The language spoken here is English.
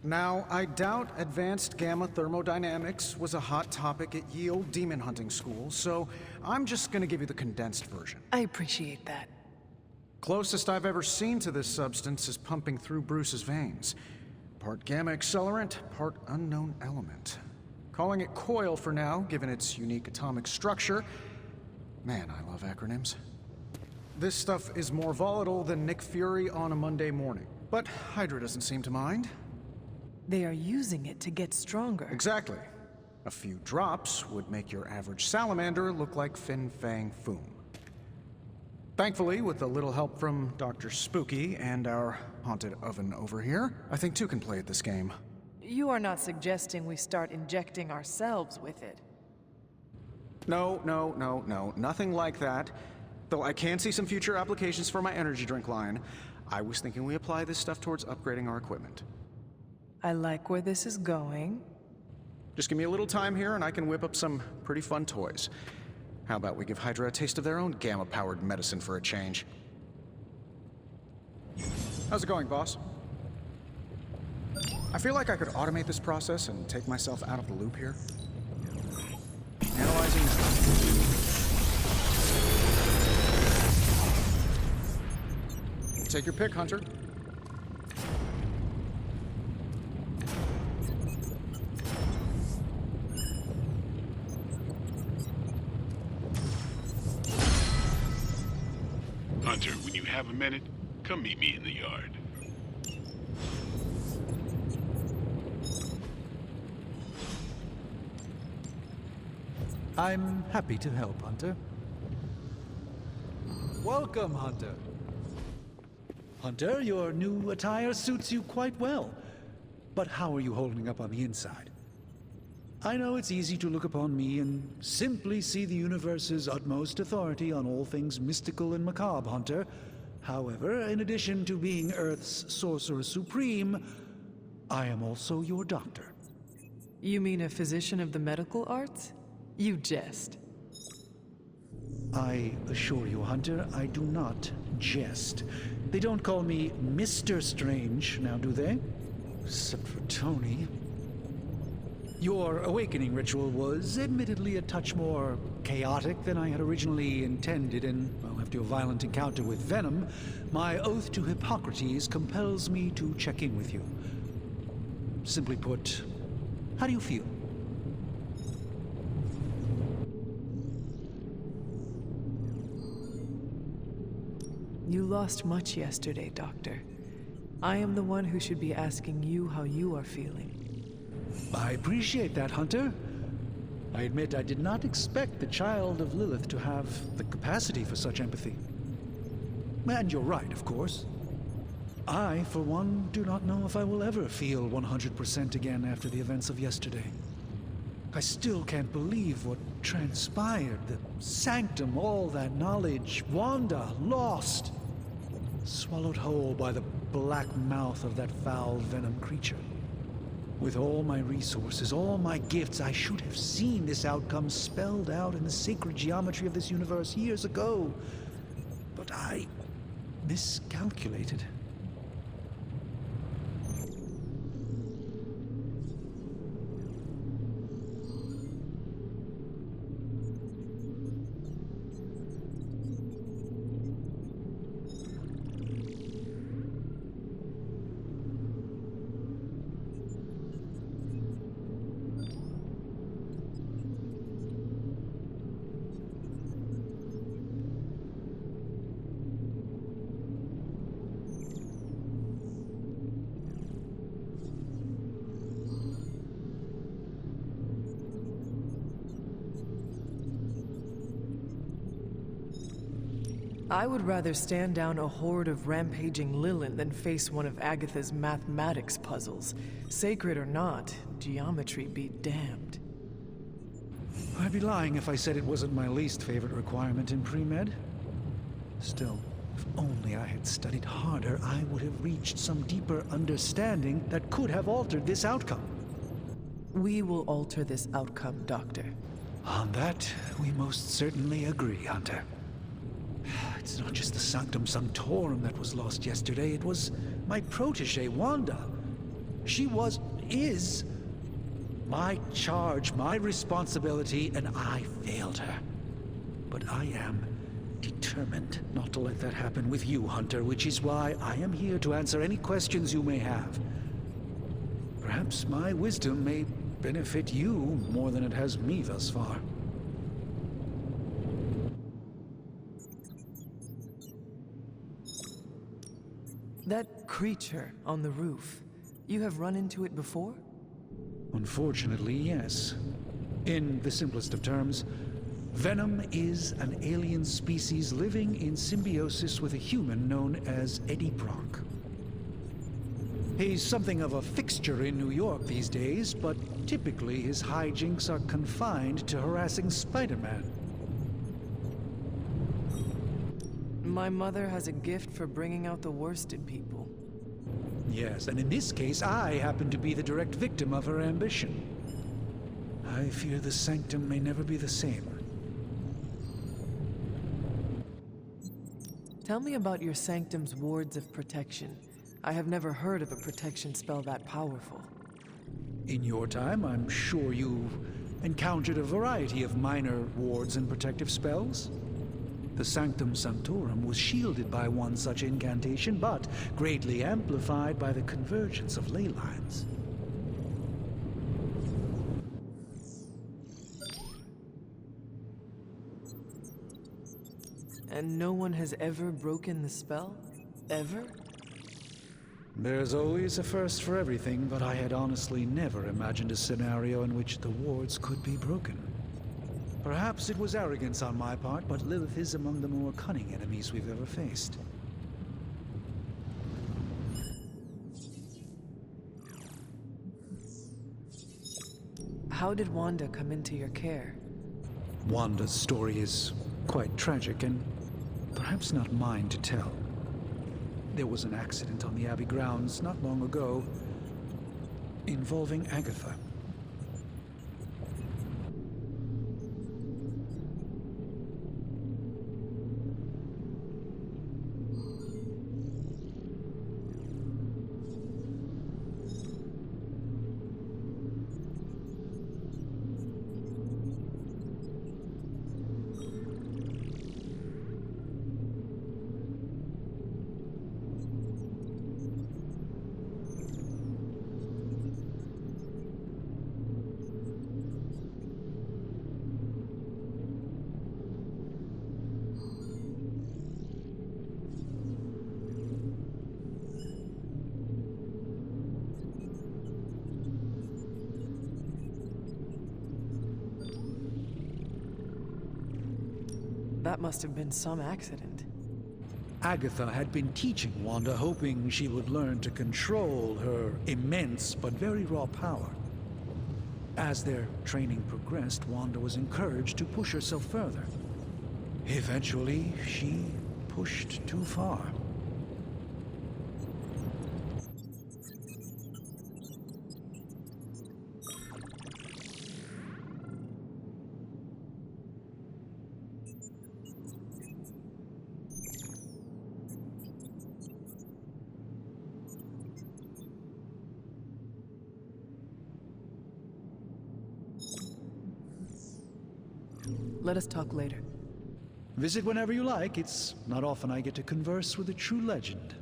Now, I doubt advanced gamma thermodynamics was a hot topic at ye olde demon hunting school, so I'm just gonna give you the condensed version. I appreciate that. Closest I've ever seen to this substance is pumping through Bruce's veins. Part gamma accelerant, part unknown element. Calling it coil for now, given its unique atomic structure. Man, I love acronyms. This stuff is more volatile than Nick Fury on a Monday morning, but Hydra doesn't seem to mind. They are using it to get stronger. Exactly. A few drops would make your average salamander look like Fin Fang Foom. Thankfully, with a little help from Dr. Spooky and our haunted oven over here, I think two can play at this game. You are not suggesting we start injecting ourselves with it. No, nothing like that. Though I can see some future applications for my energy drink line. I was thinking we apply this stuff towards upgrading our equipment. I like where this is going. Just give me a little time here and I can whip up some pretty fun toys. How about we give Hydra a taste of their own gamma-powered medicine for a change? How's it going, boss? I feel like I could automate this process and take myself out of the loop here. Analyzing now. Take your pick, Hunter. Hunter, when you have a minute, come meet me in the yard. I'm happy to help, Hunter. Welcome, Hunter. Hunter, your new attire suits you quite well. But how are you holding up on the inside? I know it's easy to look upon me and simply see the universe's utmost authority on all things mystical and macabre, Hunter. However, in addition to being Earth's Sorcerer Supreme, I am also your doctor. You mean a physician of the medical arts? You jest. I assure you, Hunter, I do not jest. They don't call me Mr. Strange, now do they? Except for Tony. Your awakening ritual was admittedly a touch more chaotic than I had originally intended, and, well, after your violent encounter with Venom, my oath to Hippocrates compels me to check in with you. Simply put, how do you feel? You lost much yesterday, Doctor. I am the one who should be asking you how you are feeling. I appreciate that, Hunter. I admit I did not expect the child of Lilith to have the capacity for such empathy. And you're right, of course. I, for one, do not know if I will ever feel 100% again after the events of yesterday. I still can't believe what transpired. The sanctum, all that knowledge, Wanda, lost. Swallowed whole by the black mouth of that foul venom creature. With all my resources, all my gifts, I should have seen this outcome spelled out in the sacred geometry of this universe years ago. But I miscalculated. I would rather stand down a horde of rampaging Lilin than face one of Agatha's mathematics puzzles. Sacred or not, geometry be damned. I'd be lying if I said it wasn't my least favorite requirement in pre-med. Still, if only I had studied harder, I would have reached some deeper understanding that could have altered this outcome. We will alter this outcome, Doctor. On that, we most certainly agree, Hunter. It's not just the Sanctum Sanctorum that was lost yesterday, it was my protege, Wanda. She is my charge, my responsibility, and I failed her. But I am determined not to let that happen with you, Hunter, which is why I am here to answer any questions you may have. Perhaps my wisdom may benefit you more than it has me thus far. That creature on the roof, you have run into it before? Unfortunately, yes. In the simplest of terms, Venom is an alien species living in symbiosis with a human known as Eddie Brock. He's something of a fixture in New York these days, but typically his hijinks are confined to harassing Spider-Man. My mother has a gift for bringing out the worst in people. Yes, and in this case, I happen to be the direct victim of her ambition. I fear the Sanctum may never be the same. Tell me about your Sanctum's wards of protection. I have never heard of a protection spell that powerful. In your time, I'm sure you've encountered a variety of minor wards and protective spells. The Sanctum Sanctorum was shielded by one such incantation, but greatly amplified by the convergence of ley lines. And no one has ever broken the spell? Ever? There's always a first for everything, but I had honestly never imagined a scenario in which the wards could be broken. Perhaps it was arrogance on my part, but Lilith is among the more cunning enemies we've ever faced. How did Wanda come into your care? Wanda's story is quite tragic, and perhaps not mine to tell. There was an accident on the Abbey grounds not long ago involving Agatha. That must have been some accident. Agatha had been teaching Wanda, hoping she would learn to control her immense but very raw power. As their training progressed, Wanda was encouraged to push herself further. Eventually, she pushed too far. Let us talk later. Visit whenever you like. It's not often I get to converse with a true legend.